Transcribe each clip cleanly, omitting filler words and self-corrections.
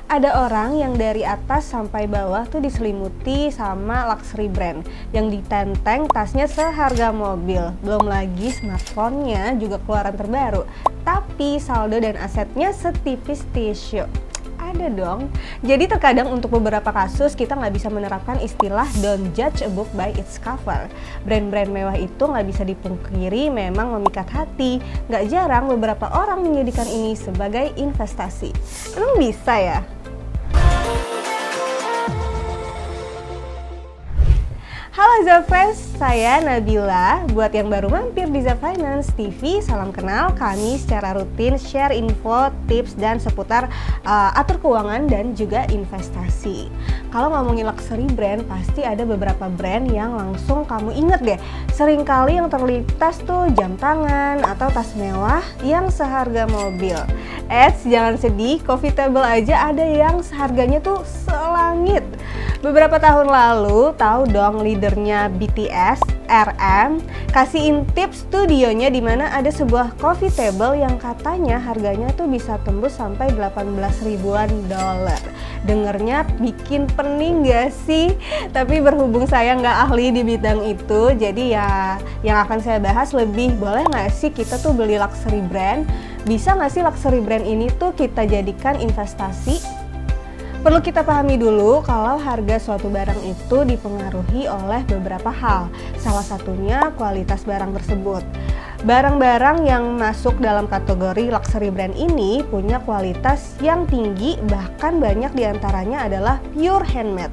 Ada orang yang dari atas sampai bawah tuh diselimuti sama luxury brand yang ditenteng tasnya seharga mobil. Belum lagi smartphone-nya juga keluaran terbaru, tapi saldo dan asetnya setipis tisu. Ada dong. Jadi terkadang untuk beberapa kasus kita nggak bisa menerapkan istilah don't judge a book by its cover. Brand-brand mewah itu nggak bisa dipungkiri memang memikat hati. Nggak jarang beberapa orang menjadikan ini sebagai investasi. Emang bisa ya? Halo Zafres, saya Nabila. Buat yang baru mampir di Zafinance TV, salam kenal. Kami secara rutin share info, tips, dan seputar atur keuangan dan juga investasi. Kalau ngomongin luxury brand, pasti ada beberapa brand yang langsung kamu inget deh. Seringkali yang terlintas tuh jam tangan atau tas mewah yang seharga mobil. Jangan sedih, coffee table aja ada yang seharganya tuh selangit. Beberapa tahun lalu, tahu dong leadernya BTS, RM, kasihin tips studionya di mana ada sebuah coffee table yang katanya harganya tuh bisa tembus sampai 18 ribuan dolar. Dengernya bikin pening gak sih? Tapi berhubung saya nggak ahli di bidang itu, jadi ya yang akan saya bahas lebih boleh nggak sih kita tuh beli luxury brand? Bisa nggak sih luxury brand ini tuh kita jadikan investasi? Perlu kita pahami dulu kalau harga suatu barang itu dipengaruhi oleh beberapa hal. Salah satunya kualitas barang tersebut. Barang-barang yang masuk dalam kategori luxury brand ini punya kualitas yang tinggi, bahkan banyak diantaranya adalah pure handmade.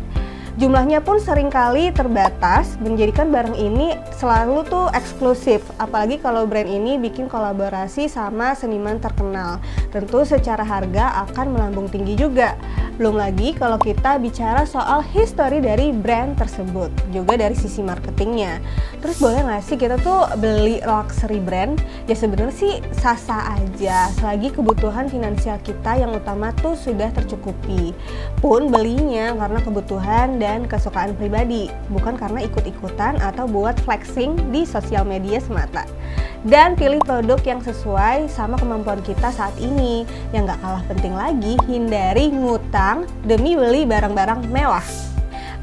Jumlahnya pun seringkali terbatas, menjadikan barang ini selalu tuh eksklusif. Apalagi kalau brand ini bikin kolaborasi sama seniman terkenal. Tentu secara harga akan melambung tinggi juga. Belum lagi kalau kita bicara soal history dari brand tersebut, juga dari sisi marketingnya. Terus boleh nggak sih kita tuh beli luxury brand? Ya sebenarnya sih sah-sah aja, selagi kebutuhan finansial kita yang utama tuh sudah tercukupi. Pun belinya karena kebutuhan dan kesukaan pribadi, bukan karena ikut-ikutan atau buat flexing di sosial media semata. Dan pilih produk yang sesuai sama kemampuan kita saat ini. Yang gak kalah penting lagi, hindari ngutang demi beli barang-barang mewah.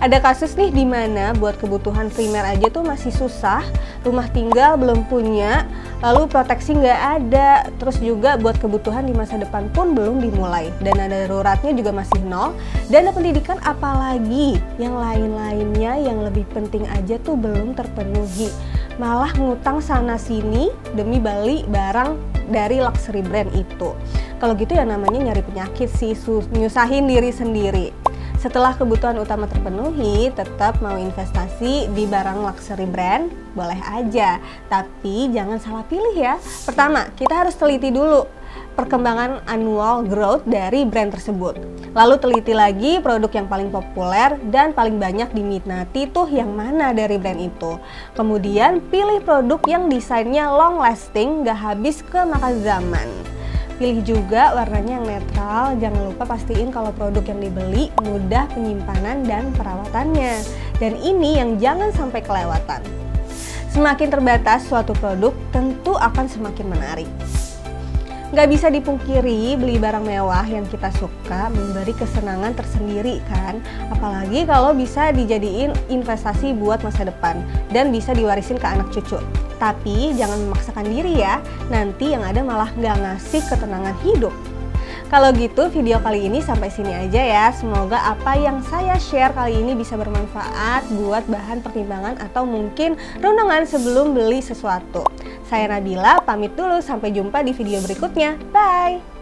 Ada kasus nih dimana buat kebutuhan primer aja tuh masih susah, rumah tinggal belum punya, lalu proteksi nggak ada, terus juga buat kebutuhan di masa depan pun belum dimulai, dana daruratnya juga masih nol, dana pendidikan apalagi yang lain-lainnya yang lebih penting aja tuh belum terpenuhi. Malah ngutang sana sini demi beli barang dari luxury brand itu. Kalau gitu ya namanya nyari penyakit sih, nyusahin diri sendiri. Setelah kebutuhan utama terpenuhi, tetap mau investasi di barang luxury brand, boleh aja. Tapi jangan salah pilih ya. Pertama, kita harus teliti dulu perkembangan annual growth dari brand tersebut. Lalu teliti lagi produk yang paling populer dan paling banyak diminati tuh yang mana dari brand itu. Kemudian pilih produk yang desainnya long lasting, gak habis kemakan zaman. Pilih juga warnanya yang netral, jangan lupa pastiin kalau produk yang dibeli mudah penyimpanan dan perawatannya. Dan ini yang jangan sampai kelewatan. Semakin terbatas suatu produk, tentu akan semakin menarik. Gak bisa dipungkiri beli barang mewah yang kita suka memberi kesenangan tersendiri kan. Apalagi kalau bisa dijadiin investasi buat masa depan dan bisa diwarisin ke anak cucu. Tapi jangan memaksakan diri ya, nanti yang ada malah gak ngasih ketenangan hidup. Kalau gitu video kali ini sampai sini aja ya. Semoga apa yang saya share kali ini bisa bermanfaat buat bahan pertimbangan atau mungkin renungan sebelum beli sesuatu. Saya Nabila, pamit dulu, sampai jumpa di video berikutnya. Bye!